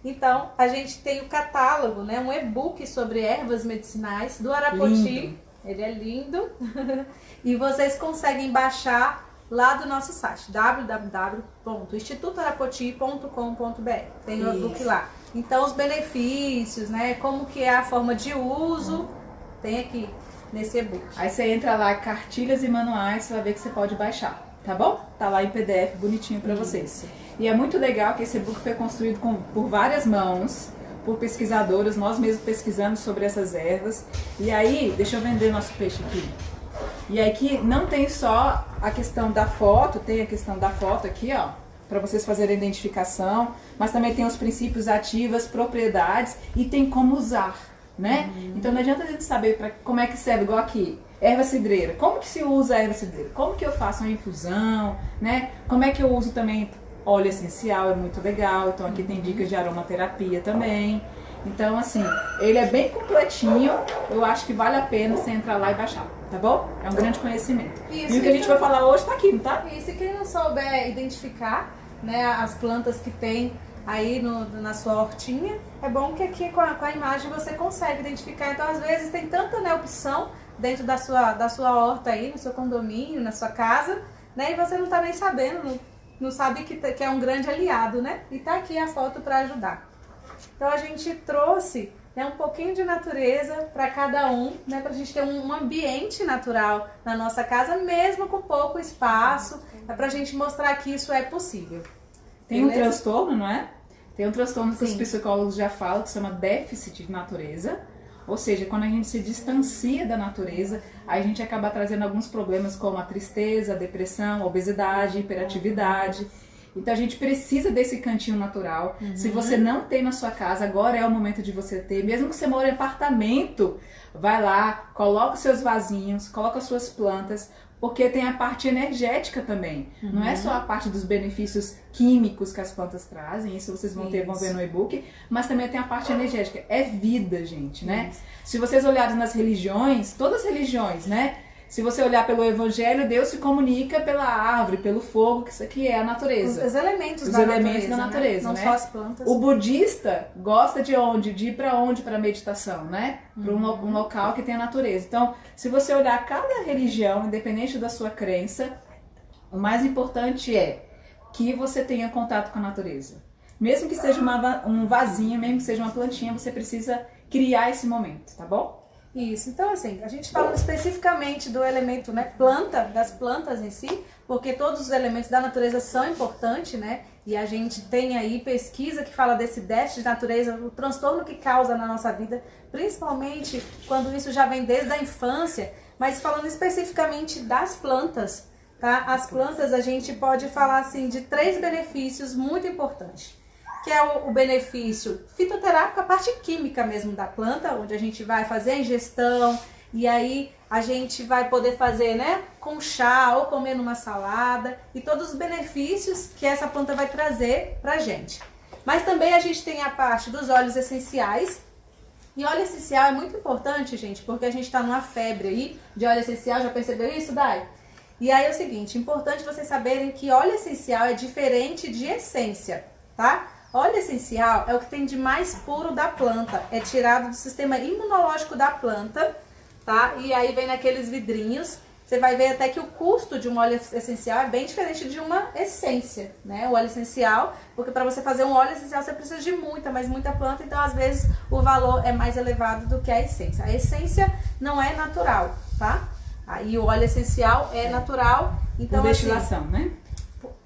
Então, a gente tem o catálogo, né? Um e-book sobre ervas medicinais do Arapoti. Lindo. Ele é lindo. E vocês conseguem baixar lá do nosso site, www.institutoarapoti.com.br. Tem o e-book lá. Então, os benefícios, né? Como que é a forma de uso, tem aqui nesse e-book. Aí você entra lá, cartilhas e manuais, você vai ver que você pode baixar, tá bom? Tá lá em PDF, bonitinho pra vocês. E é muito legal que esse e-book foi construído por várias mãos, por pesquisadores, nós mesmos pesquisamos sobre essas ervas. E aí, deixa eu vender nosso peixe aqui. E aí que não tem só a questão da foto, tem a questão da foto aqui, ó, para vocês fazerem a identificação, mas também tem os princípios ativos, propriedades e tem como usar, né? Então não adianta a gente saber como é que serve, igual aqui, erva cidreira. Como que se usa a erva cidreira? Como que eu faço uma infusão, né? Como é que eu uso também óleo essencial, é muito legal. Então aqui tem dicas de aromaterapia também. Então assim, ele é bem completinho, eu acho que vale a pena você entrar lá e baixar, tá bom? É um grande conhecimento. Isso, e o que a gente vai falar hoje tá aqui, não tá? E se quem não souber identificar, né, as plantas que tem aí na sua hortinha, é bom que aqui com a imagem você consegue identificar. Então às vezes tem tanta, né, opção dentro da sua horta aí, no seu condomínio, na sua casa, né, e você não tá nem sabendo, não sabe que é um grande aliado, né? E tá aqui a foto para ajudar. Então a gente trouxe, né, um pouquinho de natureza para cada um, né, para a gente ter um ambiente natural na nossa casa, mesmo com pouco espaço, para a gente mostrar que isso é possível. Tem um transtorno, não é? Tem um transtorno que os Sim. psicólogos já falam, que se chama déficit de natureza. Ou seja, quando a gente se distancia da natureza, a gente acaba trazendo alguns problemas como a tristeza, a depressão, a obesidade, a hiperatividade. Então a gente precisa desse cantinho natural. Se você não tem na sua casa, agora é o momento de você ter. Mesmo que você mora em apartamento, vai lá, coloca os seus vasinhos, coloca as suas plantas, porque tem a parte energética também. Não é só a parte dos benefícios químicos que as plantas trazem, isso vocês vão ver no e-book, mas também tem a parte energética. É vida, gente, né? Se vocês olharem nas religiões, todas as religiões, né? Se você olhar pelo evangelho, Deus se comunica pela árvore, pelo fogo, que isso aqui é a natureza. Os elementos Os da elementos natureza, da natureza, né? né? Não só as plantas. O budista gosta de onde? De ir para onde? Para meditação, né? Para um local que tem a natureza. Então, se você olhar cada religião, independente da sua crença, o mais importante é que você tenha contato com a natureza. Mesmo que seja um vasinho, mesmo que seja uma plantinha, você precisa criar esse momento, tá bom? Isso, então assim, a gente falando especificamente do elemento, né, planta, das plantas em si, porque todos os elementos da natureza são importantes, né, e a gente tem aí pesquisa que fala desse déficit de natureza, o transtorno que causa na nossa vida, principalmente quando isso já vem desde a infância, mas falando especificamente das plantas, tá, as plantas a gente pode falar assim de 3 benefícios muito importantes. Que é o benefício fitoterápico, a parte química mesmo da planta, onde a gente vai fazer a ingestão e aí a gente vai poder fazer, né, com chá ou comer numa salada e todos os benefícios que essa planta vai trazer pra gente. Mas também a gente tem a parte dos óleos essenciais. E óleo essencial é muito importante, gente, porque a gente tá numa febre aí de óleo essencial, já percebeu isso, Dai? E aí é o seguinte, importante vocês saberem que óleo essencial é diferente de essência, tá? Óleo essencial é o que tem de mais puro da planta, é tirado do sistema imunológico da planta, tá? E aí vem naqueles vidrinhos, você vai ver até que o custo de um óleo essencial é bem diferente de uma essência, né? O óleo essencial, porque para você fazer um óleo essencial você precisa de muita planta, então às vezes o valor é mais elevado do que a essência. A essência não é natural, tá? Aí o óleo essencial é natural, então por destilação, assim, né?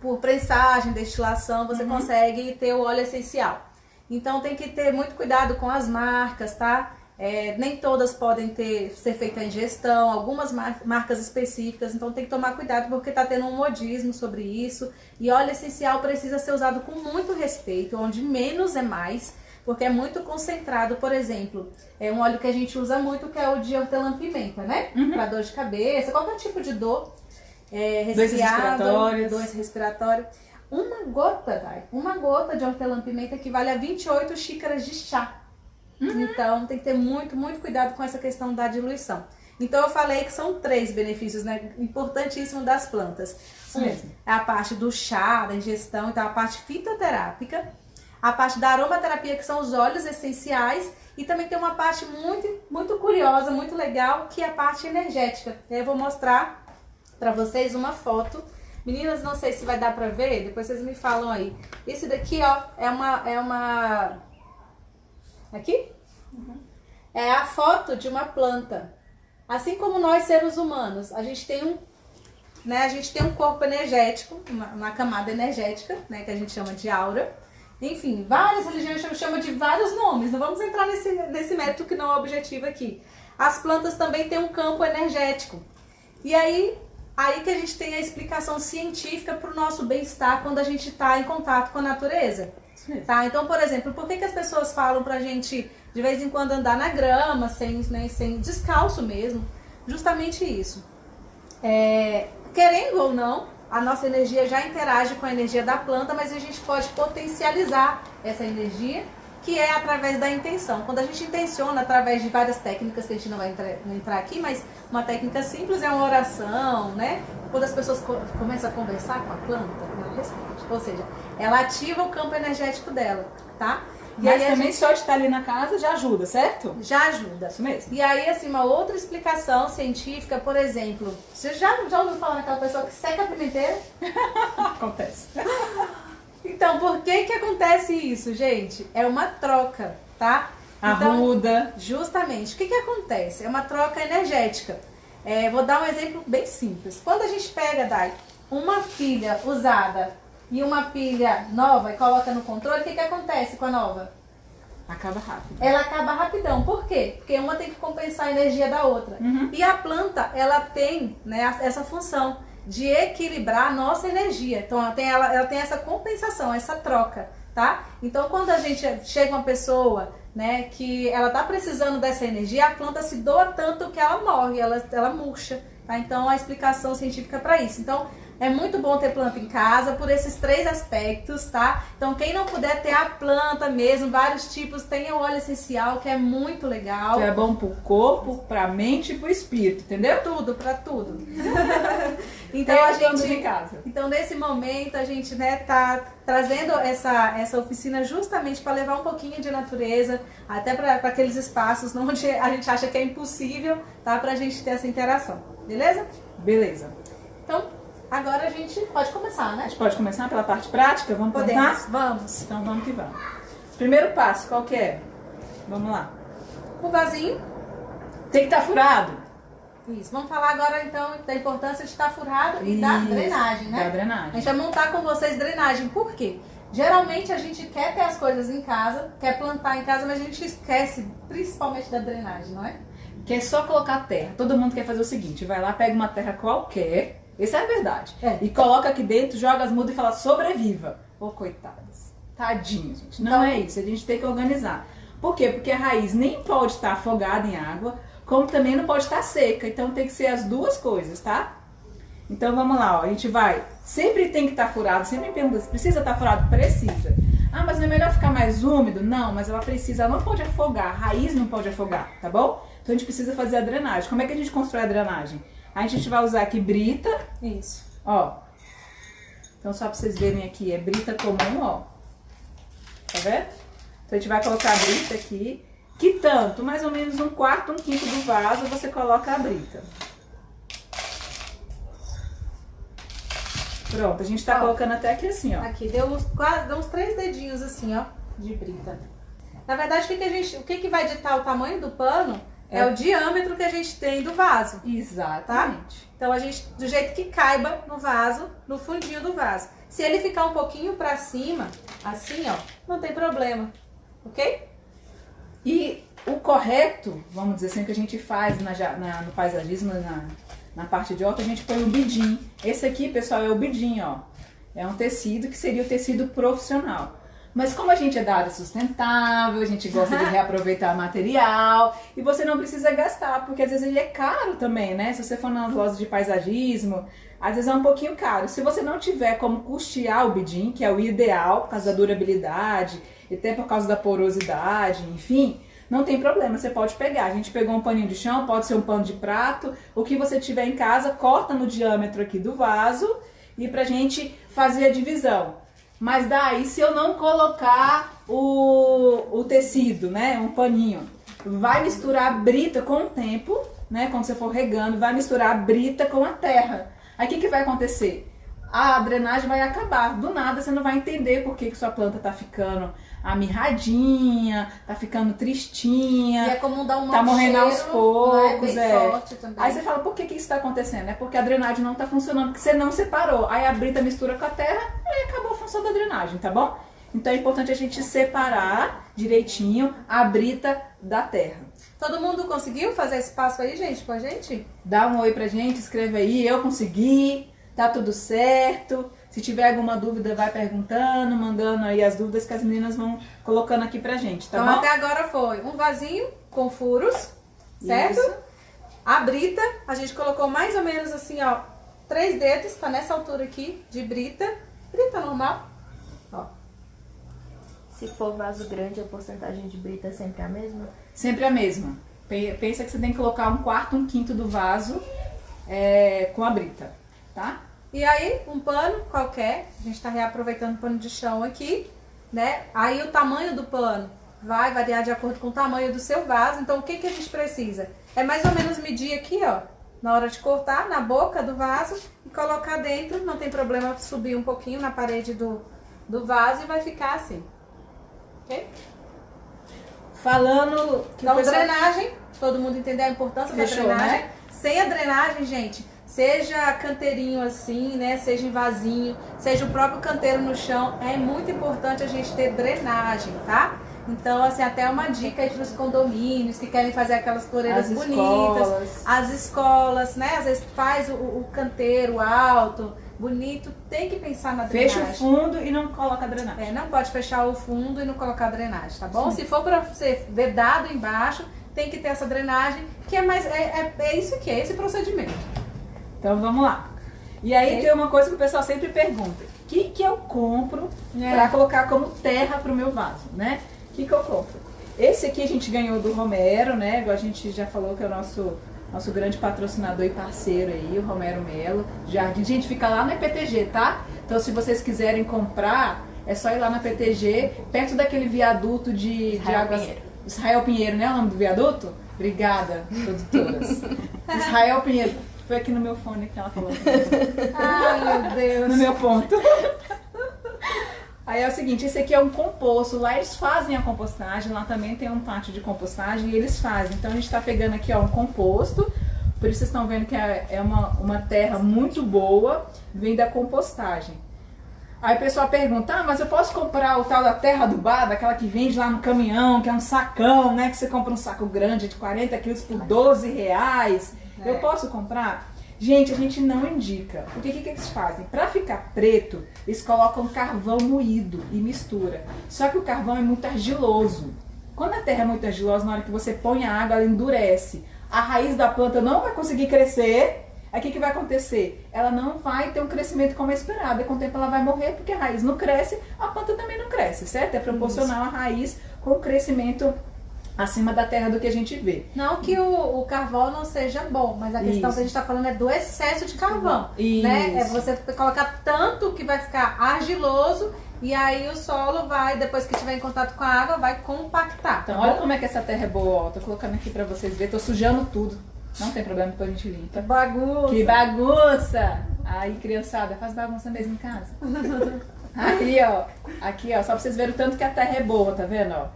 Por prensagem, destilação, você consegue ter o óleo essencial. Então tem que ter muito cuidado com as marcas, tá? Nem todas podem ser feita a ingestão, algumas marcas específicas, então tem que tomar cuidado porque tá tendo um modismo sobre isso. E óleo essencial precisa ser usado com muito respeito, onde menos é mais, porque é muito concentrado. Por exemplo, é um óleo que a gente usa muito, que é o de hortelã-pimenta, né? Para dor de cabeça, qualquer tipo de dor. Resfriado, doença respiratória. Uma gota de hortelã-pimenta equivale a 28 xícaras de chá. Então tem que ter muito cuidado com essa questão da diluição. Então eu falei que são 3 benefícios, né, importantíssimos das plantas. É a parte do chá, da ingestão, então a parte fitoterápica, a parte da aromaterapia, que são os óleos essenciais, e também tem uma parte muito curiosa, muito legal, que é a parte energética. Eu vou mostrar para vocês uma foto. Meninas, não sei se vai dar pra ver, depois vocês me falam aí. Esse daqui, ó, é uma... Aqui? É a foto de uma planta. Assim como nós, seres humanos, a gente tem um corpo energético, uma camada energética, né, que a gente chama de aura. Enfim, várias religiões chamam de vários nomes. Não vamos entrar nesse mérito que não é o objetivo aqui. As plantas também têm um campo energético. E aí que a gente tem a explicação científica para o nosso bem-estar quando a gente está em contato com a natureza. Tá? Então, por exemplo, por que as pessoas falam pra gente de vez em quando andar na grama, sem descalço mesmo? Justamente isso. Querendo ou não, a nossa energia já interage com a energia da planta, mas a gente pode potencializar essa energia, que é através da intenção. Quando a gente intenciona através de várias técnicas, que a gente não vai entrar aqui, mas uma técnica simples é uma oração, né? Quando as pessoas começam a conversar com a planta, ela responde. Ou seja, ela ativa o campo energético dela, tá? E mas aí também só de estar ali na casa já ajuda, certo? Já ajuda. Isso mesmo. E aí, assim, uma outra explicação científica, por exemplo, você já ouviu falar daquela pessoa que seca a pimenteira? Acontece. Então, por que acontece isso, gente? É uma troca, tá? Arruda. Então, justamente. O que acontece? É uma troca energética. Vou dar um exemplo bem simples. Quando a gente pega, Dai, uma pilha usada e uma pilha nova e coloca no controle, o que acontece com a nova? Acaba rápido. Ela acaba rapidão. Por quê? Porque uma tem que compensar a energia da outra. E a planta, ela tem, né, essa função de equilibrar a nossa energia. Então ela tem essa compensação, essa troca, tá? Então quando a gente chega uma pessoa, né, que ela tá precisando dessa energia, a planta se doa tanto que ela morre, ela murcha, tá? Então a explicação científica para isso. Então é muito bom ter planta em casa por esses 3 aspectos, tá? Então quem não puder ter a planta mesmo, vários tipos, tem o óleo essencial, que é muito legal. Que é bom pro corpo, pra mente e pro espírito, entendeu? Tudo, pra tudo. Então a gente em casa. Então nesse momento a gente, né, tá trazendo essa oficina justamente para levar um pouquinho de natureza, até para aqueles espaços onde a gente acha que é impossível, tá? Pra gente ter essa interação, beleza? Beleza. Então, agora a gente pode começar, né? A gente pode começar pela parte prática? Vamos Podemos, plantar? vamos. Então vamos que vamos. Primeiro passo, qual que é? Vamos lá. O vasinho. Tem que estar furado. Isso. Vamos falar agora então da importância de estar furado e da drenagem, né? Da drenagem. A gente vai montar com vocês drenagem. Por quê? Geralmente a gente quer ter as coisas em casa, quer plantar em casa, mas a gente esquece principalmente da drenagem, não é? Que é só colocar terra. Todo mundo quer fazer o seguinte, vai lá, pega uma terra qualquer, essa é a verdade, e coloca aqui dentro, joga as mudas e fala sobreviva. Ô, coitadas, tadinho, gente. Não é isso, a gente tem que organizar. Por quê? Porque a raiz nem pode estar afogada em água, como também não pode estar seca. Então tem que ser as duas coisas, tá? Então vamos lá, ó, a gente vai, sempre tem que estar furado, sempre me pergunta, precisa estar furado? Precisa. Ah, mas não é melhor ficar mais úmido? Não, mas ela precisa, ela não pode afogar, a raiz não pode afogar, tá bom? Então a gente precisa fazer a drenagem. Como é que a gente constrói a drenagem? A gente vai usar aqui brita. Isso. Ó. Então só pra vocês verem aqui, é brita comum, ó. Tá vendo? Então a gente vai colocar a brita aqui. Que tanto? Mais ou menos 1/4, 1/5 do vaso você coloca a brita. Pronto, a gente tá colocando até aqui assim, ó. Aqui, deu uns 3 dedinhos assim, ó, de brita. Na verdade, o que vai ditar o tamanho do pano é o diâmetro que a gente tem do vaso. Exatamente. Tá? Então a gente, do jeito que caiba no vaso, no fundinho do vaso. Se ele ficar um pouquinho pra cima, assim, ó, não tem problema, ok? E o correto, vamos dizer assim, que a gente faz no paisagismo, na parte de alta, a gente põe o bidim. Esse aqui, pessoal, é o bidim, ó. É um tecido que seria o tecido profissional. Mas como a gente é da área sustentável, a gente gosta de reaproveitar material, e você não precisa gastar, porque às vezes ele é caro também, né? Se você for nas lojas de paisagismo, às vezes é um pouquinho caro. Se você não tiver como custear o bidim, que é o ideal, por causa da durabilidade, e até por causa da porosidade, enfim, não tem problema, você pode pegar. A gente pegou um paninho de chão, pode ser um pano de prato, o que você tiver em casa, corta no diâmetro aqui do vaso, e pra gente fazer a divisão. Mas daí, se eu não colocar o tecido, né, um paninho, vai misturar a brita com o tempo, né, quando você for regando, vai misturar a brita com a terra. Aí o que vai acontecer? A drenagem vai acabar. Do nada você não vai entender por que sua planta tá ficando amirradinha, tá ficando tristinha, E é como dar um tá morrendo aos cheiro, poucos. né? Bem forte também. Aí você fala, por que isso tá acontecendo? É porque a drenagem não tá funcionando, porque você não separou. Aí a brita mistura com a terra e acabou a função da drenagem, tá bom? Então é importante a gente separar direitinho a brita da terra. Todo mundo conseguiu fazer esse passo aí, gente, com a gente? Dá um oi pra gente, escreve aí, eu consegui, tá tudo certo. Se tiver alguma dúvida, vai perguntando, mandando aí as dúvidas que as meninas vão colocando aqui pra gente, tá Então bom? até agora foi um vasinho com furos, certo? Isso. A brita, a gente colocou mais ou menos assim, ó, 3 dedos, tá nessa altura aqui de brita. Brita normal, ó. Se for vaso grande, a porcentagem de brita é sempre a mesma? Sempre a mesma. Pensa que você tem que colocar 1/4, 1/5 do vaso com a brita, tá? E aí, um pano qualquer, a gente tá reaproveitando o pano de chão aqui, né? Aí o tamanho do pano vai variar de acordo com o tamanho do seu vaso. Então, o que a gente precisa? É mais ou menos medir aqui, ó, na hora de cortar, na boca do vaso e colocar dentro. Não tem problema subir um pouquinho na parede do vaso e vai ficar assim, ok? Falando que Então, o pessoal... drenagem, todo mundo entendeu a importância Fechou, da drenagem. né? Sem a drenagem, gente, seja canteirinho assim, né, seja em vasinho, seja o próprio canteiro no chão, é muito importante a gente ter drenagem, tá? Então, assim, até uma dica aí para os condomínios que querem fazer aquelas floreiras bonitas, as escolas, né, às vezes faz o canteiro alto, bonito, tem que pensar na drenagem. Fecha o fundo e não coloca a drenagem. Não pode fechar o fundo e não colocar a drenagem, tá bom? Sim. Se for para ser vedado embaixo, tem que ter essa drenagem, que é mais isso que é esse procedimento. Então vamos lá. E aí tem uma coisa que o pessoal sempre pergunta: o que eu compro para colocar como terra pro meu vaso, né? O que eu compro? Esse aqui a gente ganhou do Romero, né? Igual a gente já falou, que é o nosso grande patrocinador e parceiro aí, o Romero Melo Jardim. Gente, fica lá na PTG, tá? Então se vocês quiserem comprar, é só ir lá na PTG, perto daquele viaduto de águas... Israel Pinheiro, né? O nome do viaduto? Obrigada, produtoras. Israel Pinheiro. Foi aqui no meu fone que ela falou. Ai, meu Deus. No meu ponto. Aí é o seguinte, esse aqui é um composto. Lá eles fazem a compostagem, lá também tem um pátio de compostagem e eles fazem. Então a gente tá pegando aqui, ó, um composto. Por isso vocês estão vendo que é uma terra muito boa, vem da compostagem. Aí o pessoal pergunta, mas eu posso comprar o tal da terra adubada, aquela que vende lá no caminhão, que é um sacão, né? Que você compra um saco grande de 40 quilos por R$12. Eu posso comprar? Gente, a gente não indica. Porque o que eles fazem? Pra ficar preto, eles colocam carvão moído e mistura. Só que o carvão é muito argiloso. Quando a terra é muito argilosa, na hora que você põe a água, ela endurece. A raiz da planta não vai conseguir crescer. Aí o que vai acontecer? Ela não vai ter um crescimento como é esperado. E com o tempo ela vai morrer, porque a raiz não cresce, a planta também não cresce, certo? É proporcional a raiz com o crescimento acima da terra do que a gente vê. Não que o carvão não seja bom, mas a questão que a gente está falando é do excesso de carvão. Né? É você colocar tanto que vai ficar argiloso e aí o solo vai, depois que estiver em contato com a água, vai compactar. Então olha como é que essa terra é boa, ó. Tô colocando aqui pra vocês verem, tô sujando tudo. Não tem problema, depois a gente limpa. Que bagunça! Que bagunça! Aí, criançada, faz bagunça mesmo em casa. Aí, ó. Aqui, ó. Só pra vocês verem o tanto que a terra é boa, tá vendo, ó?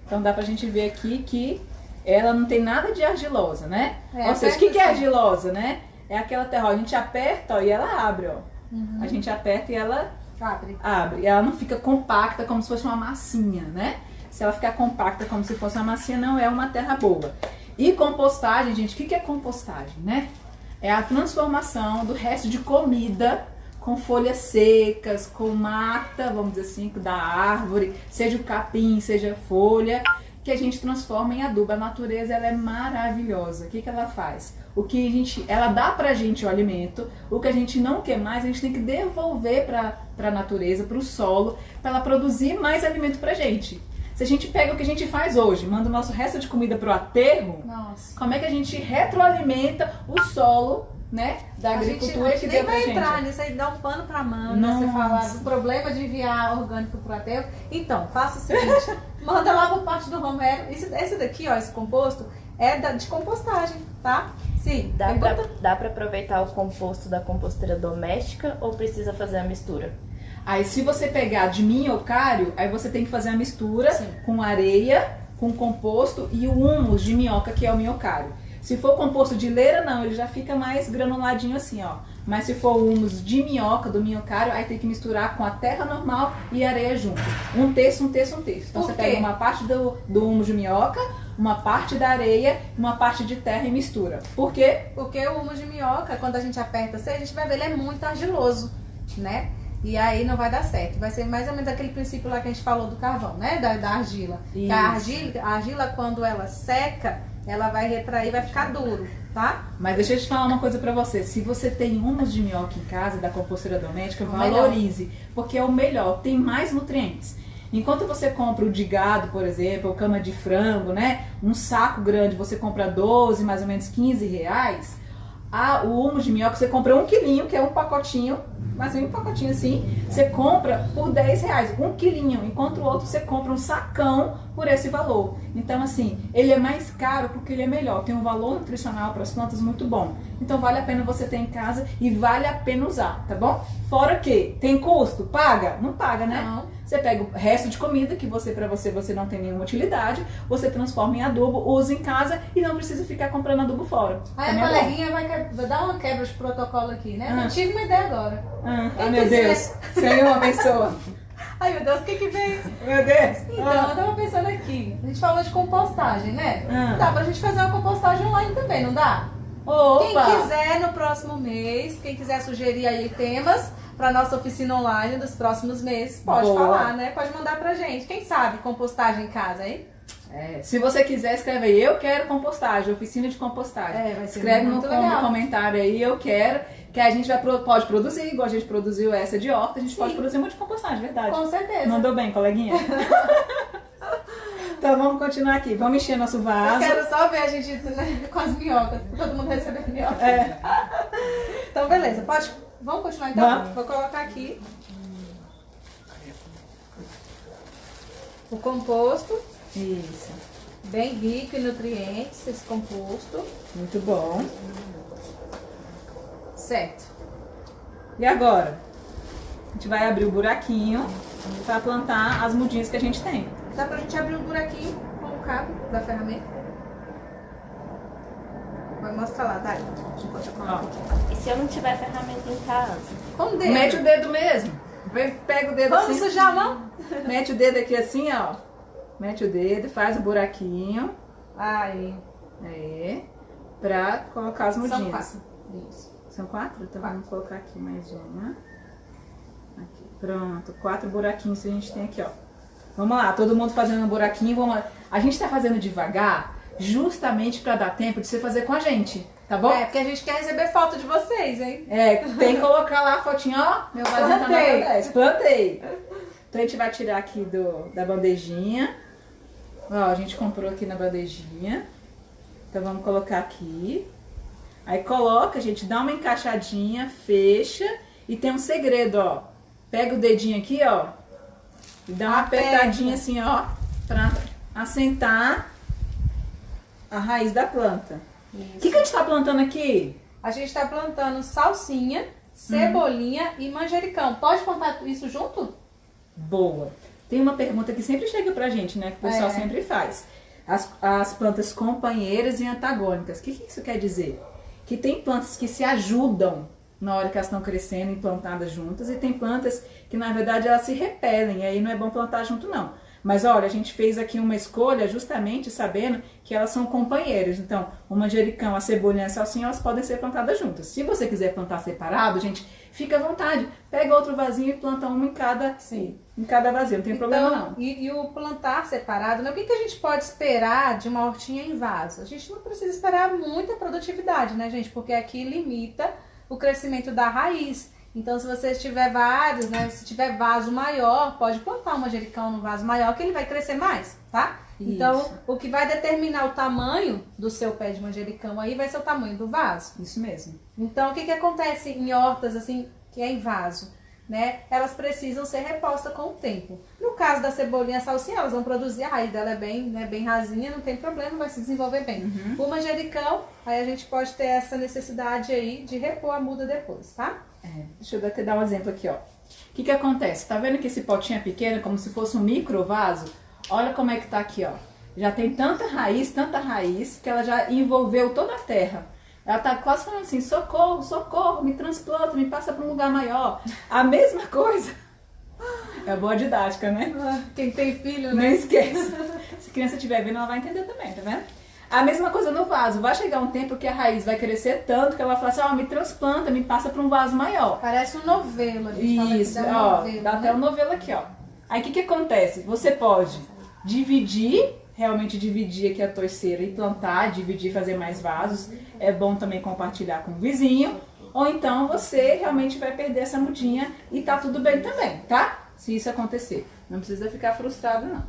Então dá pra gente ver aqui que ela não tem nada de argilosa, né? Ou seja, o que é argilosa, né? É aquela terra, ó. A gente aperta, ó, e ela abre, ó. A gente aperta e ela abre. E ela não fica compacta como se fosse uma massinha, né? Se ela ficar compacta como se fosse uma massinha, não é uma terra boa. E compostagem, gente, o que é compostagem, né? É a transformação do resto de comida com folhas secas, com mata, vamos dizer assim, da árvore, seja o capim, seja a folha, que a gente transforma em adubo. A natureza, ela é maravilhosa. O que ela faz? Ela dá pra gente o alimento, o que a gente não quer mais, a gente tem que devolver pra natureza, pro solo, para ela produzir mais alimento pra gente. Se a gente pega o que a gente faz hoje, manda o nosso resto de comida pro aterro, como é que a gente retroalimenta o solo né, da A agricultura gente que nem deu pra vai gente. entrar nisso aí, dar um pano pra manga, você Nossa. falar do problema de enviar orgânico pro aterro. Então, faça o seguinte, manda lá pro Pátio do Romero. Esse daqui, ó, esse composto, é de compostagem, tá? Sim, Dá pra aproveitar o composto da composteira doméstica ou precisa fazer a mistura? Aí se você pegar de minhocário, aí você tem que fazer a mistura Sim. com areia, com composto e o humus de minhoca, que é o minhocário. Se for composto de leira, não, ele já fica mais granuladinho assim, ó. Mas se for o humus de minhoca, do minhocário, aí tem que misturar com a terra normal e areia junto. Um terço, um terço, um terço. Então Por você quê? pega uma parte do humus de minhoca, uma parte da areia, uma parte de terra e mistura. Por quê? Porque o humus de minhoca, quando a gente aperta assim, a gente vai ver, ele é muito argiloso, né? E aí não vai dar certo. Vai ser mais ou menos aquele princípio lá que a gente falou do carvão, né? Da argila. Que a argila, quando ela seca, ela vai retrair, vai ficar duro, tá? Mas deixa eu te falar uma coisa pra você. Se você tem humus de minhoca em casa, da composteira doméstica, O valorize. Porque é o melhor, tem mais nutrientes. Enquanto você compra o de gado, por exemplo, ou cama de frango, né? Um saco grande, você compra 12, mais ou menos 15 reais. O humus de minhoca, você compra 1 quilinho, que é um pacotinho, mas um pacotinho assim, você compra por 10 reais, 1 quilinho, enquanto o outro você compra um sacão por esse valor. Então assim, ele é mais caro porque ele é melhor, tem um valor nutricional para as plantas muito bom. Então vale a pena você ter em casa e vale a pena usar, tá bom? Fora que, tem custo? Paga? Não paga, né? Não. Você pega o resto de comida que para você não tem nenhuma utilidade, você transforma em adubo, usa em casa e não precisa ficar comprando adubo fora. Aí Também a é bom. coleguinha vai dar uma quebra de protocolo aqui, né? Ah. Eu tive uma ideia agora. Ai meu Deus, Senhor, abençoa. Ai meu Deus, o que veio? Meu Deus. Então, eu tava pensando aqui, a gente falou de compostagem, né? Ah. Dá pra gente fazer uma compostagem online também, não dá? Opa. Quem quiser no próximo mês, quem quiser sugerir aí temas para nossa oficina online dos próximos meses, pode Boa. falar, né? Pode mandar pra gente. Quem sabe compostagem em casa, hein? Se você quiser, escreve aí, eu quero compostagem, oficina de compostagem. Vai ser Escreve muito no legal. comentário aí, eu quero, que a gente pode produzir, igual a gente produziu essa de horta, a gente pode Sim. produzir uma de compostagem, verdade. Com certeza. Mandou bem, coleguinha? Então vamos continuar aqui, vamos encher nosso Eu vaso. quero só ver a gente, né, com as minhocas, todo mundo recebendo minhoca. Então, beleza, vamos continuar então? Vamos. Vou colocar aqui o composto, Isso, bem rico em nutrientes, esse composto. muito bom. Certo. E agora? A gente vai abrir o buraquinho para plantar as mudinhas que a gente tem. Dá pra gente abrir um buraquinho com o cabo da ferramenta. Vai mostrar lá, tá? Deixa eu colocar aqui. E se eu não tiver ferramenta em casa? Com o dedo. Mete o dedo mesmo. Pega o dedo Vamos assim. sujar a mão? Mete o dedo aqui assim, ó. Mete o dedo, faz o buraquinho. Aí. Aí. Pra colocar as mudinhas. São 4. Isso. São 4? Então vamos colocar aqui mais uma. Aqui. Pronto. 4 buraquinhos que a gente tem aqui, ó. Vamos lá, todo mundo fazendo um buraquinho. Vamos lá. A gente tá fazendo devagar, justamente pra dar tempo de você fazer com a gente. Tá bom? Porque a gente quer receber foto de vocês, hein? Tem que colocar lá a fotinha, ó. Meu vasinho tá na Plantei. 10. Plantei. Então a gente vai tirar aqui da bandejinha. Ó, a gente comprou aqui na bandejinha. Então vamos colocar aqui. Aí coloca, a gente dá uma encaixadinha, fecha. E tem um segredo, ó. Pega o dedinho aqui, ó. E dá uma apertadinha assim, ó. Pra assentar a raiz da planta. O que a gente tá plantando aqui? A gente tá plantando salsinha, cebolinha e manjericão. Pode plantar isso junto? Boa. Tem uma pergunta que sempre chega pra gente, né? Que o pessoal sempre faz. As plantas companheiras e antagônicas. O que isso quer dizer? Que tem plantas que se ajudam na hora que elas estão crescendo e plantadas juntas. E tem plantas que, na verdade, elas se repelem. E aí não é bom plantar junto, não. Mas olha, a gente fez aqui uma escolha justamente sabendo que elas são companheiras. Então, o manjericão, a cebolinha e a salsinha, elas podem ser plantadas juntas. Se você quiser plantar separado, gente, fica à vontade. Pega outro vasinho e planta uma em cada vasinho. Não tem problema não. E o plantar separado, né? O que a gente pode esperar de uma hortinha em vaso? A gente não precisa esperar muita produtividade, né, gente? Porque aqui limita o crescimento da raiz. Então, se você tiver vários, né? Se tiver vaso maior, pode plantar um manjericão no vaso maior que ele vai crescer mais, tá? Isso. Então, o que vai determinar o tamanho do seu pé de manjericão aí vai ser o tamanho do vaso. Isso mesmo. Então, o que acontece em hortas, assim, que é em vaso? Né? Elas precisam ser repostas com o tempo. No caso da cebolinha e a salsinha, elas vão produzir, a raiz dela é bem, né, bem rasinha, não tem problema, vai se desenvolver bem. O manjericão, aí a gente pode ter essa necessidade aí de repor a muda depois, tá? Deixa eu até dar um exemplo aqui, ó. O que acontece? Tá vendo que esse potinho é pequeno, como se fosse um micro vaso? Olha como é que tá aqui, ó. Já tem tanta raiz, que ela já envolveu toda a terra. Ela tá quase falando assim, socorro, socorro, me transplanta, me passa para um lugar maior. A mesma coisa. É boa didática, né? Quem tem filho, Não né? esquece. Se a criança estiver vendo, ela vai entender também, tá vendo? A mesma coisa no vaso. Vai chegar um tempo que a raiz vai crescer tanto que ela vai falar assim, ó, me transplanta, me passa para um vaso maior. Parece um novelo. A gente fala que Isso, dá um ó, novelo, dá né? até um novelo aqui, ó. Aí o que acontece? Você pode realmente dividir aqui a toiceira e plantar, dividir, fazer mais vasos. É bom também compartilhar com o vizinho. Ou então você realmente vai perder essa mudinha e tá tudo bem também, tá? Se isso acontecer. Não precisa ficar frustrado, não.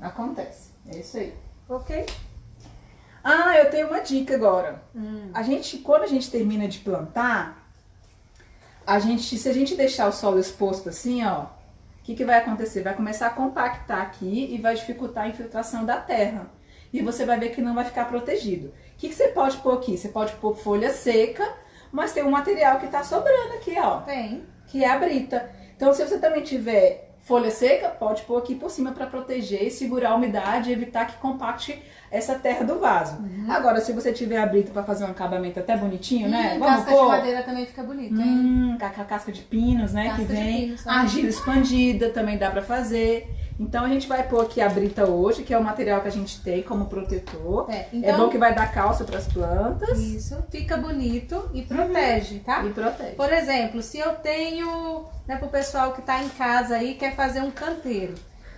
Acontece. É isso aí. Ok? Ah, eu tenho uma dica agora. Quando a gente termina de plantar, se a gente deixar o solo exposto assim, ó, o que vai acontecer? Vai começar a compactar aqui e vai dificultar a infiltração da terra. E você vai ver que não vai ficar protegido. O que você pode pôr aqui? Você pode pôr folha seca, mas tem um material que tá sobrando aqui, ó. Tem. Que é a brita. Então, se você também tiver folha seca, pode pôr aqui por cima para proteger e segurar a umidade e evitar que compacte essa terra do vaso. Agora, se você tiver a brita para fazer um acabamento até bonitinho, né? Vamos Casca de pôr madeira também fica bonito, hein? com a casca de pinos, né? Casca que de vem. pinos, né? Argila expandida também dá para fazer. Então, a gente vai pôr aqui a brita hoje, que é o material que a gente tem como protetor. Então, é bom que vai dar calça para as plantas. Isso, fica bonito e protege, tá? E protege. Por exemplo, se eu tenho, né, pro pessoal que tá em casa aí, quer fazer um canteiro.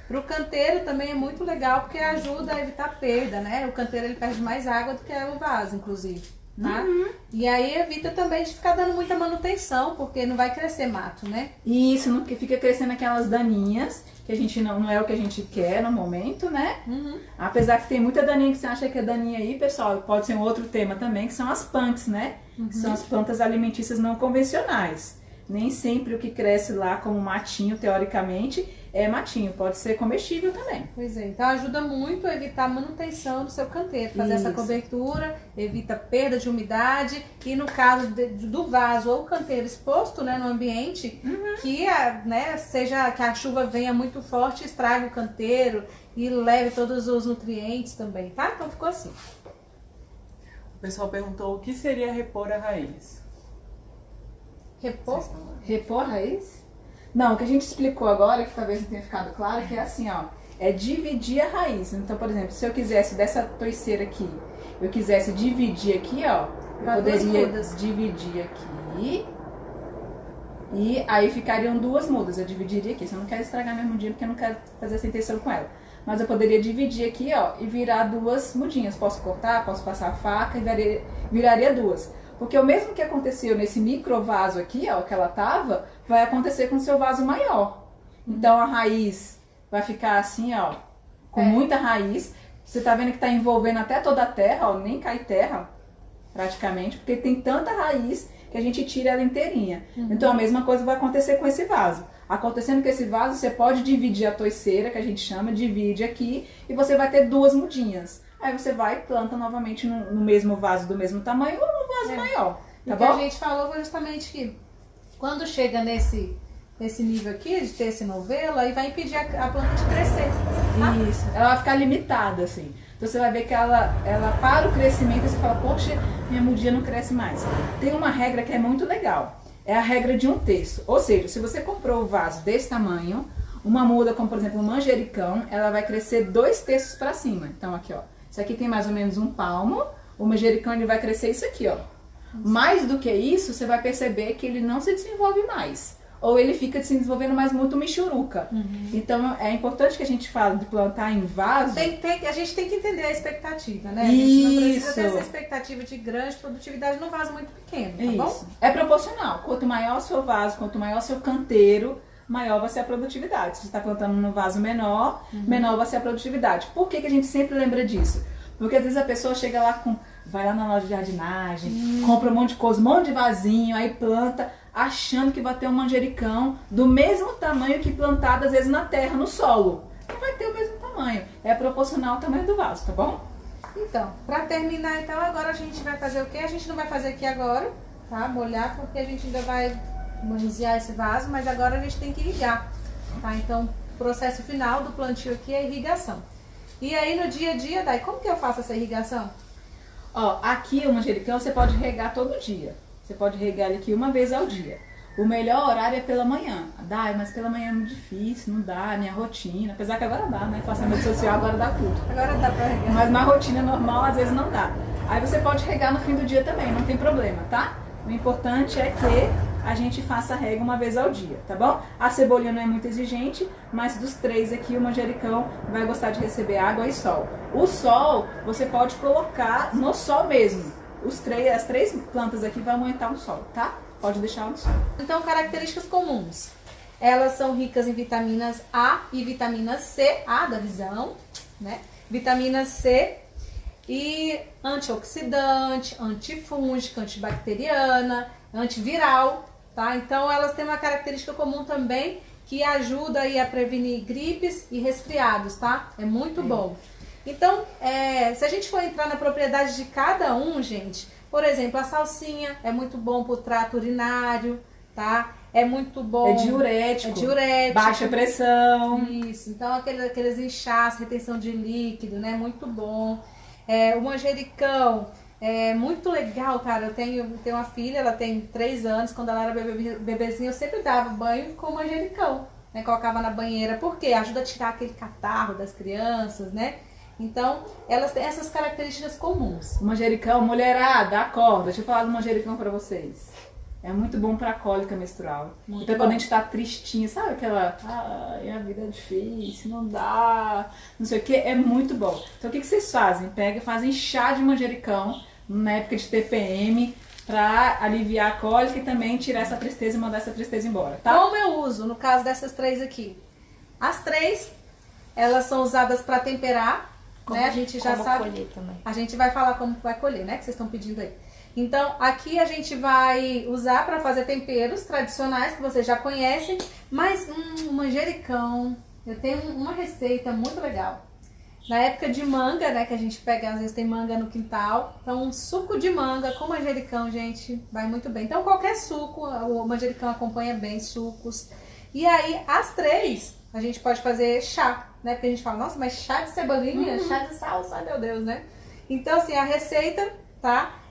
Pro canteiro também é muito legal, porque ajuda a evitar perda, né? O canteiro ele perde mais água do que o vaso, inclusive, tá? E aí evita também de ficar dando muita manutenção, porque não vai crescer mato, né? Isso, não fica crescendo aquelas daninhas, que a gente não é o que a gente quer no momento, né? Apesar que tem muita daninha que você acha que é daninha aí, pessoal, pode ser um outro tema também, que são as punks, né? Que são as plantas alimentícias não convencionais. Nem sempre o que cresce lá como matinho, teoricamente, é matinho. Pode ser comestível também. Pois é, então ajuda muito a evitar a manutenção do seu canteiro. Fazer essa cobertura, evita perda de umidade. E no caso do vaso ou canteiro exposto, né, no ambiente, que a chuva venha muito forte, estrague o canteiro e leve todos os nutrientes também, tá? Então ficou assim. O pessoal perguntou o que seria repor a raiz. Repor? Repor a raiz? Não, o que a gente explicou agora, que talvez não tenha ficado claro, que é assim, ó. É dividir a raiz. Então, por exemplo, se eu quisesse dessa toiceira aqui, eu quisesse dividir aqui, ó. Eu poderia dividir aqui. E aí ficariam duas mudas. Eu dividiria aqui. Eu não quero estragar minha mudinha, porque eu não quero fazer essa intenção com ela. Mas eu poderia dividir aqui, ó, e virar duas mudinhas. Posso cortar, posso passar a faca e viraria duas. Porque o mesmo que aconteceu nesse micro vaso aqui, ó, que ela tava, vai acontecer com o seu vaso maior. Então a raiz vai ficar assim, ó, com muita raiz. Você tá vendo que tá envolvendo até toda a terra, ó, nem cai terra, praticamente, porque tem tanta raiz que a gente tira ela inteirinha. Então a mesma coisa vai acontecer com esse vaso. Acontecendo com esse vaso, você pode dividir a toiceira, que a gente chama, divide aqui, e você vai ter duas mudinhas. Aí você vai e planta novamente no mesmo vaso do mesmo tamanho ou no vaso maior, tá bom? O que a gente falou foi justamente que quando chega nesse nível aqui, de ter esse novelo, aí vai impedir a planta de crescer. Tá? Isso, ela vai ficar limitada, assim. Então você vai ver que ela para o crescimento e você fala, poxa, minha mudinha não cresce mais. Tem uma regra que é muito legal, é a regra de 1/3. Ou seja, se você comprou o vaso desse tamanho, uma muda, como por exemplo um manjericão, ela vai crescer 2/3 para cima. Então aqui, ó. Isso aqui tem mais ou menos um palmo, o manjericão ele vai crescer isso aqui, ó. Mais do que isso, você vai perceber que ele não se desenvolve mais. ou ele fica se desenvolvendo mais muito michuruca. Então é importante que a gente fale de plantar em vaso. A gente tem que entender a expectativa, né? Isso. A gente não precisa ter essa expectativa de grande produtividade num vaso muito pequeno, tá bom? Isso. É proporcional. Quanto maior o seu vaso, quanto maior o seu canteiro, maior vai ser a produtividade. Se você está plantando num vaso menor, menor vai ser a produtividade. Por que a gente sempre lembra disso? Porque às vezes a pessoa chega lá vai lá na loja de jardinagem, compra um monte de coisa, um monte de vasinho, aí planta, achando que vai ter um manjericão do mesmo tamanho que plantado às vezes na terra, no solo. Não vai ter o mesmo tamanho. É proporcional ao tamanho do vaso, tá bom? Então, pra terminar, então, agora a gente vai fazer o quê? A gente não vai fazer aqui agora, tá? Molhar, porque a gente ainda vai manusear esse vaso, mas agora a gente tem que irrigar, tá? Então, o processo final do plantio aqui é a irrigação. E aí, no dia a dia, Dai, como que eu faço essa irrigação? Ó, aqui o manjericão você pode regar todo dia. Você pode regar ele aqui uma vez ao dia. O melhor horário é pela manhã. Dai, mas pela manhã é muito difícil, não dá, minha rotina. Apesar que agora dá, né? Faço a rede social, agora dá tudo. Agora dá pra regar. Mas na rotina normal, às vezes não dá. Aí você pode regar no fim do dia também, não tem problema, tá? O importante é que a gente faça a rega uma vez ao dia, tá bom? A cebolinha não é muito exigente, mas dos três aqui o manjericão vai gostar de receber água e sol. O sol você pode colocar no sol mesmo. As três plantas aqui vão aguentar o sol, tá? Pode deixar no sol. Então, características comuns. Elas são ricas em vitaminas A e vitamina C, A da visão, né? Vitamina C e antioxidante, antifúngica, antibacteriana, antiviral, tá? Então elas têm uma característica comum também que ajuda aí a prevenir gripes e resfriados, tá? É muito bom. Então, se a gente for entrar na propriedade de cada um, gente, por exemplo, a salsinha é muito bom pro trato urinário, tá? É muito bom. É diurético. É diurético. Baixa pressão. Isso. Então, aqueles inchaços, retenção de líquido, né? Muito bom. O manjericão é muito legal, cara. Eu tenho uma filha, ela tem 3 anos. Quando ela era bebezinha, eu sempre dava banho com manjericão, né? Colocava na banheira, porque ajuda a tirar aquele catarro das crianças, né? Então, elas têm essas características comuns. O manjericão, mulherada, acorda. Deixa eu falar do manjericão pra vocês. É muito bom pra cólica menstrual. Então, quando a gente tá tristinha, sabe aquela... Ai, a vida é difícil, não dá, não sei o que. É muito bom. Então, o que vocês fazem? Fazem chá de manjericão na época de TPM pra aliviar a cólica e também tirar essa tristeza e mandar essa tristeza embora, tá? Como eu uso, no caso dessas 3 aqui? As 3, elas são usadas pra temperar, né? A gente já sabe. Colher também. A gente vai falar como vai colher, né? Que vocês estão pedindo aí. Então, aqui a gente vai usar para fazer temperos tradicionais que vocês já conhecem, mas manjericão, eu tenho uma receita muito legal. Na época de manga, né, que a gente pega, às vezes tem manga no quintal, então um suco de manga com manjericão, gente, vai muito bem. Então qualquer suco, o manjericão acompanha bem sucos. E aí, as 3, a gente pode fazer chá, né, porque a gente fala, nossa, mas chá de cebolinha, chá de salsa, meu Deus, né? Então, assim, a receita, tá?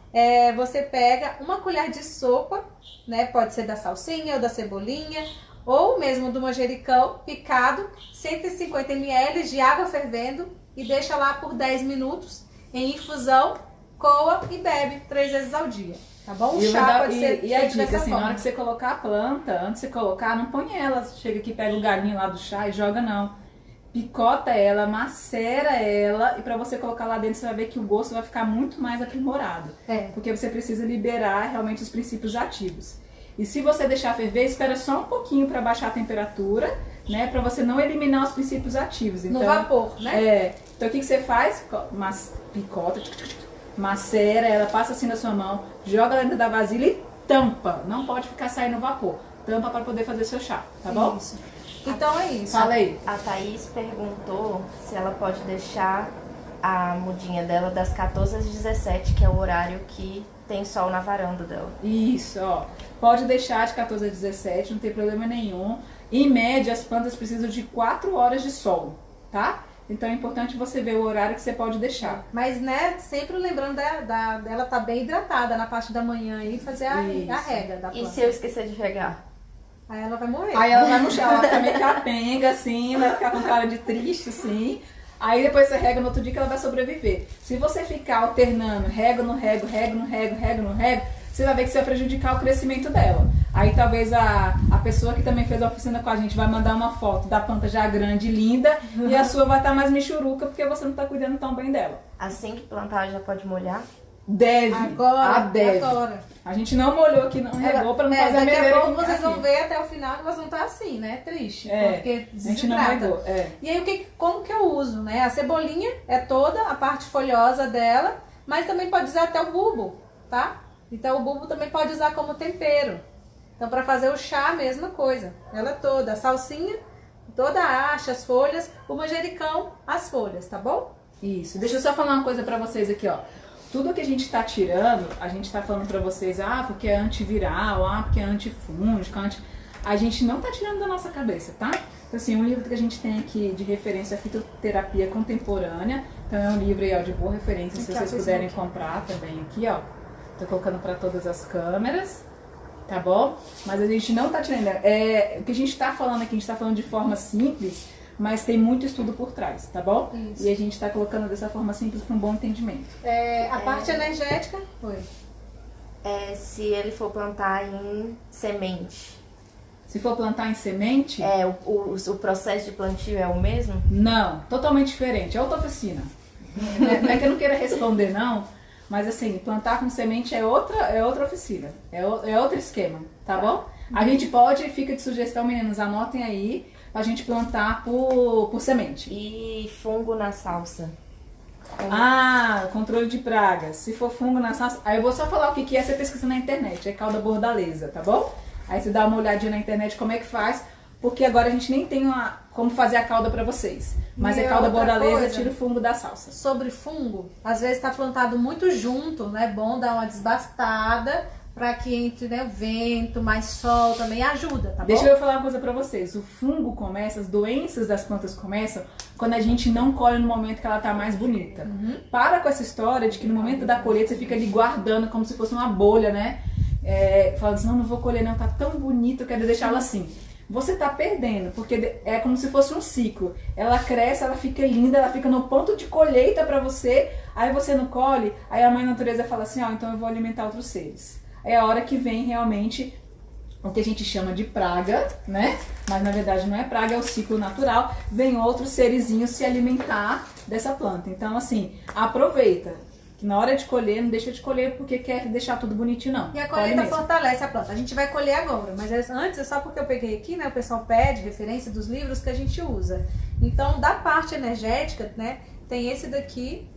Você pega uma colher de sopa, né? Pode ser da salsinha ou da cebolinha, ou mesmo do manjericão picado, 150 ml de água fervendo e deixa lá por 10 minutos em infusão, coa e bebe 3 vezes ao dia, tá bom? O chá pode ser e a feito dica, dessa assim, forma. na hora que você colocar a planta, antes de você colocar, não põe ela, chega aqui, pega o galinho lá do chá e joga, não. Picota ela, macera ela e pra você colocar lá dentro você vai ver que o gosto vai ficar muito mais aprimorado. Porque você precisa liberar realmente os princípios ativos. E se você deixar ferver, espera só um pouquinho para baixar a temperatura, né? Pra você não eliminar os princípios ativos. Então, no vapor, né? Então o que você faz? Picota, macera ela, passa assim na sua mão, joga dentro da vasilha e tampa. Não pode ficar saindo vapor. Tampa para poder fazer seu chá, tá bom? Isso. Então é isso. Fala aí. A Thaís perguntou se ela pode deixar a mudinha dela das 14 às 17, que é o horário que tem sol na varanda dela. Isso, ó. Pode deixar de 14 a 17, não tem problema nenhum. Em média, as plantas precisam de 4 horas de sol, tá? Então é importante você ver o horário que você pode deixar. Mas, né, sempre lembrando dela tá bem hidratada na parte da manhã e fazer a rega da planta. E se eu esquecer de regar? Aí ela vai morrer. Aí ela vai no chão, ela fica meio capenga, assim, vai ficar com cara de triste, assim. Aí depois você rega no outro dia que ela vai sobreviver. Se você ficar alternando, rego no rego, rego no rego, rego no rego, você vai ver que você vai prejudicar o crescimento dela. Aí talvez a pessoa que também fez a oficina com a gente vai mandar uma foto da planta já grande e linda e a sua vai estar mais michuruca porque você não está cuidando tão bem dela. Assim que plantar já pode molhar? Deve. Agora, deve. agora. A gente não molhou aqui, não regou pra não fazer a daqui a merdeira pouco que vocês ficar vão aqui. ver até o final que vocês vão estar assim, né? Triste. Porque A gente não desidrata. regou. E aí, como que eu uso, né? A cebolinha é toda a parte folhosa dela, mas também pode usar até o bulbo, tá? Então o bulbo também pode usar como tempero. Então para fazer o chá, a mesma coisa. Ela toda, a salsinha, toda a haste, as folhas, o manjericão, as folhas, tá bom? Isso. Deixa eu só falar uma coisa pra vocês aqui, ó. Tudo que a gente tá tirando, a gente tá falando pra vocês, porque é antiviral, porque é antifúngico, a gente não tá tirando da nossa cabeça, tá? Então, assim, um livro que a gente tem aqui de referência é Fitoterapia Contemporânea. Então é um livro aí, ó, de boa referência, se vocês puderem comprar também aqui, ó. Tô colocando pra todas as câmeras, tá bom? Mas a gente não tá tirando. O que a gente tá falando aqui, a gente tá falando de forma simples, mas tem muito estudo por trás, tá bom? Isso. E a gente tá colocando dessa forma simples para um bom entendimento. A parte energética, foi. Se ele for plantar em semente. Se for plantar em semente, O processo de plantio é o mesmo? não, totalmente diferente. É outra oficina. Não é que eu não queira responder, não, mas assim, plantar com semente é outra oficina. É outro esquema, tá bom? A gente pode, fica de sugestão, meninos, anotem aí, a gente plantar por semente. E fungo na salsa? Controle de pragas. Se for fungo na salsa, aí eu vou só falar o que é, você pesquisa na internet, é calda bordaleza, tá bom? Aí você dá uma olhadinha na internet como é que faz, porque agora a gente nem tem como fazer a calda pra vocês. Mas E é calda outra bordaleza, coisa, tira o fungo da salsa. Sobre fungo, às vezes tá plantado muito junto, não é bom dar uma desbastada para que entre, né, vento, mais sol também ajuda, tá bom? Deixa eu falar uma coisa pra vocês. O fungo começa, as doenças das plantas começam quando a gente não colhe no momento que ela tá mais bonita. Para com essa história de que no momento da colheita você fica ali guardando como se fosse uma bolha, né? Falando assim, não vou colher não, tá tão bonito, eu quero deixá-la assim. Você tá perdendo, porque é como se fosse um ciclo. Ela cresce, ela fica linda, ela fica no ponto de colheita pra você, aí você não colhe, aí a mãe natureza fala assim, então eu vou alimentar outros seres. É a hora que vem realmente o que a gente chama de praga, né? Mas na verdade não é praga, é o ciclo natural. Vem outros serizinhos se alimentar dessa planta. Então assim, aproveita. Que na hora de colher, não deixa de colher porque quer deixar tudo bonitinho, não. E a colheita fortalece a planta. A gente vai colher agora, mas antes é só porque eu peguei aqui, né? O pessoal pede referência dos livros que a gente usa. Então, da parte energética, né? Tem esse daqui,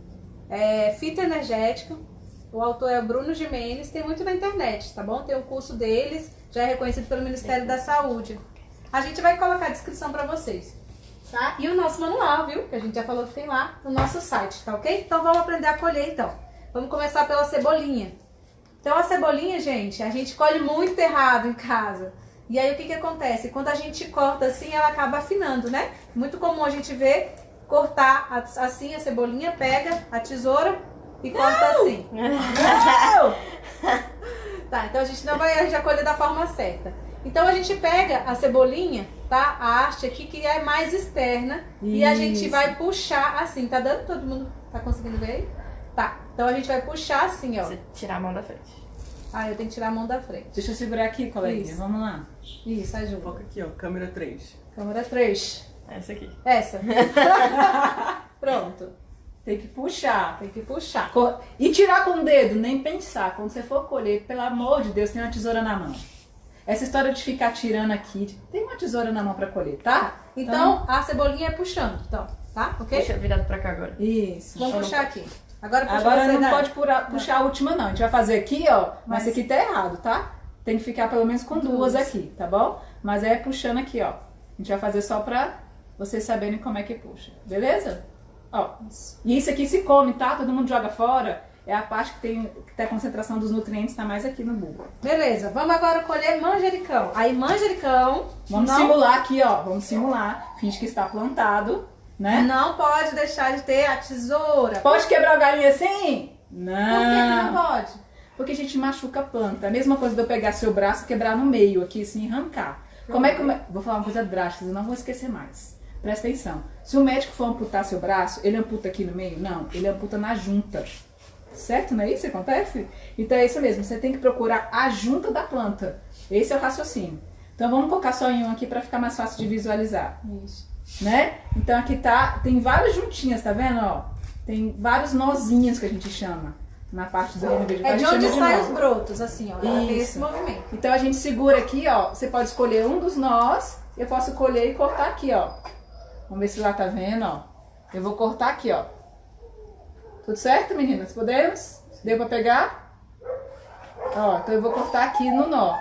fitoenergético. O autor é o Bruno Gimenez, tem muito na internet, tá bom? Tem o curso deles, já é reconhecido pelo Ministério da Saúde. A gente vai colocar a descrição pra vocês, tá? E o nosso manual, viu? Que a gente já falou que tem lá no nosso site, tá ok? Então vamos aprender a colher, então. Vamos começar pela cebolinha. Então a cebolinha, gente, a gente colhe muito errado em casa. E aí o que acontece? Quando a gente corta assim, ela acaba afinando, né? Muito comum a gente ver cortar assim a cebolinha, pega a tesoura e corta assim. Tá, então a gente não vai já colher da forma certa. Então a gente pega a cebolinha, tá? A haste aqui que é mais externa. E a gente vai puxar assim. Tá dando? Todo mundo tá conseguindo ver aí? Tá. Então a gente vai puxar assim, ó. Você tirar a mão da frente. Eu tenho que tirar a mão da frente. Deixa eu segurar aqui, coleguinha. Isso. Vamos lá. Isso, ajuda. Foca aqui, ó, câmera 3. Câmera 3. Essa aqui. Essa. Pronto. Tem que puxar. Tem que puxar. E tirar com o dedo, nem pensar. Quando você for colher, pelo amor de Deus, tem uma tesoura na mão. Essa história de ficar tirando aqui, tem uma tesoura na mão pra colher, tá? Então a cebolinha é puxando, então, tá? Ok? Deixa virado pra cá agora. Isso. Vamos puxar aqui. Agora Agora não pode puxar a última, não. A gente vai fazer aqui, ó. Mas esse aqui tá errado, tá? Tem que ficar pelo menos com duas aqui, tá bom? Mas é puxando aqui, ó. A gente vai fazer só pra vocês saberem como é que puxa. Beleza? Ó. E isso aqui se come, tá? Todo mundo joga fora. É a parte que tem a concentração dos nutrientes, tá mais aqui no bulbo. Beleza, vamos agora colher manjericão. Aí manjericão... Vamos simular aqui, ó. Vamos simular. Finge que está plantado, né? Não pode deixar de ter a tesoura. Pode quebrar o galinho assim? Não. Por que não pode? Porque a gente machuca a planta. A mesma coisa de eu pegar seu braço e quebrar no meio aqui, assim, e arrancar. Vou falar uma coisa drástica, eu não vou esquecer mais. Presta atenção. Se o médico for amputar seu braço, ele amputa aqui no meio? Não, ele amputa na junta. Certo, não é isso que acontece? Então é isso mesmo, você tem que procurar a junta da planta. Esse é o raciocínio. Então vamos colocar só em um aqui para ficar mais fácil de visualizar. Isso. Né? Então aqui tem várias juntinhas, tá vendo? Ó, tem vários nozinhos que a gente chama na parte do reino vegetal. É de onde saem nó. os brotos, assim, ó. Ela tem esse Isso. movimento. Então a gente segura aqui, ó. Você pode escolher um dos nós. Eu posso colher e cortar aqui, ó. Vamos ver se lá tá vendo, ó. Eu vou cortar aqui, ó. Tudo certo, meninas? Podemos? Deu pra pegar? Ó, então eu vou cortar aqui no nó.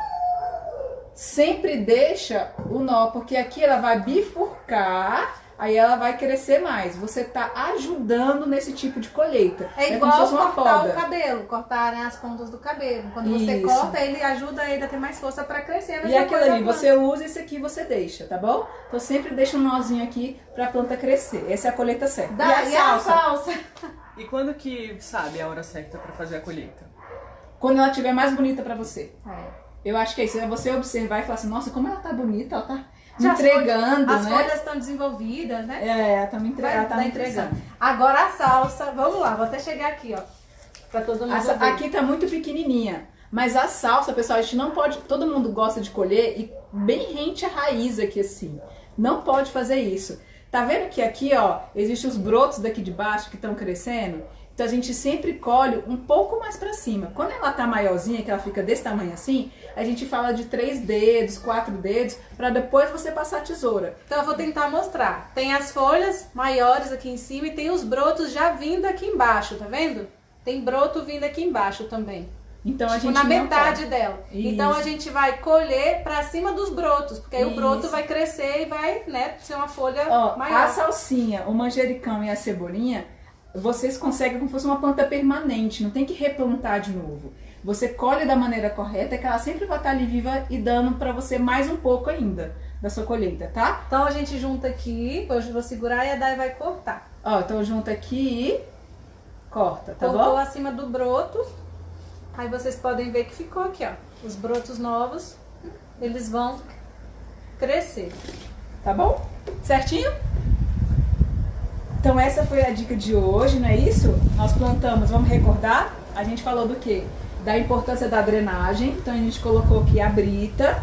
Sempre deixa o nó, porque aqui ela vai bifurcar, aí ela vai crescer mais. Você tá ajudando nesse tipo de colheita. É como se igual fosse uma cortar poda. o cabelo, cortar, né, as pontas do cabelo. Quando você Isso. corta, ele ajuda ainda a ter mais força pra crescer. A E mesma aquilo coisa ali, a planta. você usa, esse aqui você deixa, tá bom? Então sempre deixa um nozinho aqui pra planta crescer. Essa é a colheita certa. E a salsa? E quando que sabe a hora certa para fazer a colheita? Quando ela estiver mais bonita pra você. É. Eu acho que é isso. É você observar e falar assim, nossa, como ela tá bonita, ela tá Já entregando, as né? folhas estão desenvolvidas, né? É, ela tá me ela tá Vai me entregando. entregando. Agora a salsa, vamos lá, vou até chegar aqui, ó. Pra todo mundo ver. Aqui tá muito pequenininha. Mas a salsa, pessoal, a gente não pode... Todo mundo gosta de colher e bem rente a raiz aqui assim. Não pode fazer isso. Tá vendo que aqui, ó, existem os brotos daqui de baixo que estão crescendo? Então a gente sempre colhe um pouco mais pra cima. Quando ela tá maiorzinha, que ela fica desse tamanho assim, a gente fala de 3 dedos, 4 dedos, pra depois você passar a tesoura. Então eu vou tentar mostrar. Tem as folhas maiores aqui em cima e tem os brotos já vindo aqui embaixo, tá vendo? Tem broto vindo aqui embaixo também. Então a Tipo, gente na não metade pode. dela. Isso. Então a gente vai colher pra cima dos brotos, porque aí o broto Isso. vai crescer e vai, né, ser uma folha Ó, maior. a salsinha, o manjericão e a cebolinha, vocês conseguem como se fosse uma planta permanente, não tem que replantar de novo. Você colhe da maneira correta, que ela sempre vai estar ali viva e dando pra você mais um pouco ainda da sua colheita, tá? Então a gente junta aqui, hoje eu vou segurar e a Dai vai cortar. Ó, então junta aqui e corta, tá Cortou bom? acima do broto. Aí vocês podem ver que ficou aqui, ó. Os brotos novos, eles vão crescer. Tá bom? Certinho? Então essa foi a dica de hoje, não é isso? Nós plantamos, vamos recordar? A gente falou do quê? Da importância da drenagem. Então a gente colocou aqui a brita,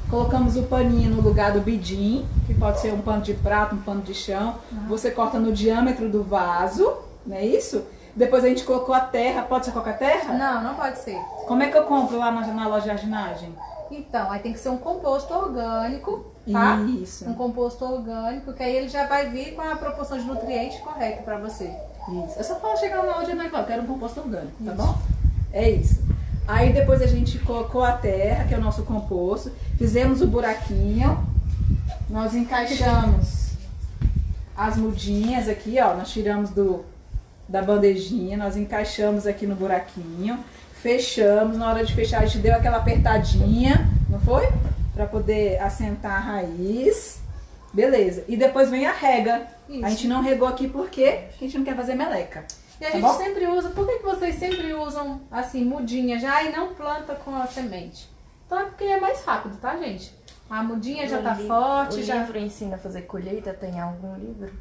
colocamos o paninho no lugar do bidim, que pode ser um pano de prato, um pano de chão. Você corta no diâmetro do vaso, não é isso? Depois a gente colocou a terra, pode ser qualquer terra? Não, não pode ser. Como é que eu compro lá na loja de jardinagem? Então, aí tem que ser um composto orgânico, tá? Isso. Um composto orgânico, que aí ele já vai vir com a proporção de nutrientes correta pra você. Isso. É só falar chegar na loja e falar, quero um composto orgânico, tá bom? É isso. Aí depois a gente colocou a terra, que é o nosso composto, fizemos o buraquinho, nós encaixamos as mudinhas aqui, ó, nós tiramos da bandejinha, nós encaixamos aqui no buraquinho, fechamos, na hora de fechar a gente deu aquela apertadinha, não foi? Pra poder assentar a raiz, beleza. E depois vem a rega. Isso. A gente não regou aqui porque a gente não quer fazer meleca. E a Tá gente bom? sempre usa, por que vocês sempre usam assim, mudinha já e não planta com a semente? Então é porque é mais rápido, tá, gente? A mudinha já tá forte, O já... livro ensina a fazer colheita, tem algum livro?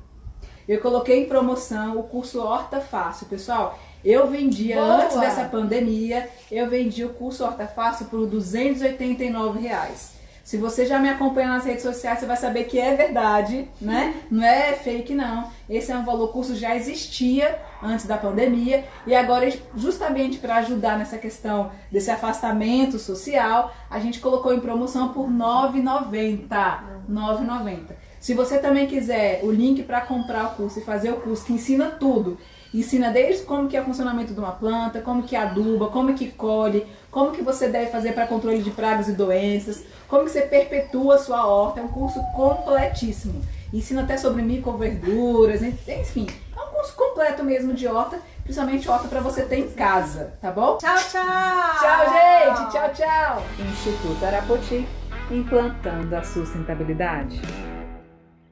Eu coloquei em promoção o curso Horta Fácil, pessoal. Eu vendia, Boa! antes dessa pandemia, eu vendi o curso Horta Fácil por R$ 289 reais. Se você já me acompanha nas redes sociais, você vai saber que é verdade, né? Não é fake, não. Esse é um valor, o curso já existia antes da pandemia e agora, justamente para ajudar nessa questão desse afastamento social, a gente colocou em promoção por R$ 9,90. R$ 9,90. Se você também quiser o link para comprar o curso e fazer o curso que ensina tudo, ensina desde como que é o funcionamento de uma planta, como que aduba, como que colhe, como que você deve fazer para controle de pragas e doenças, como que você perpetua a sua horta, é um curso completíssimo. Ensina até sobre microverduras, enfim, é um curso completo mesmo de horta, principalmente horta para você ter em casa, tá bom? Tchau, tchau! Tchau, gente! Tchau, tchau! Instituto Arapoti, implantando a sustentabilidade.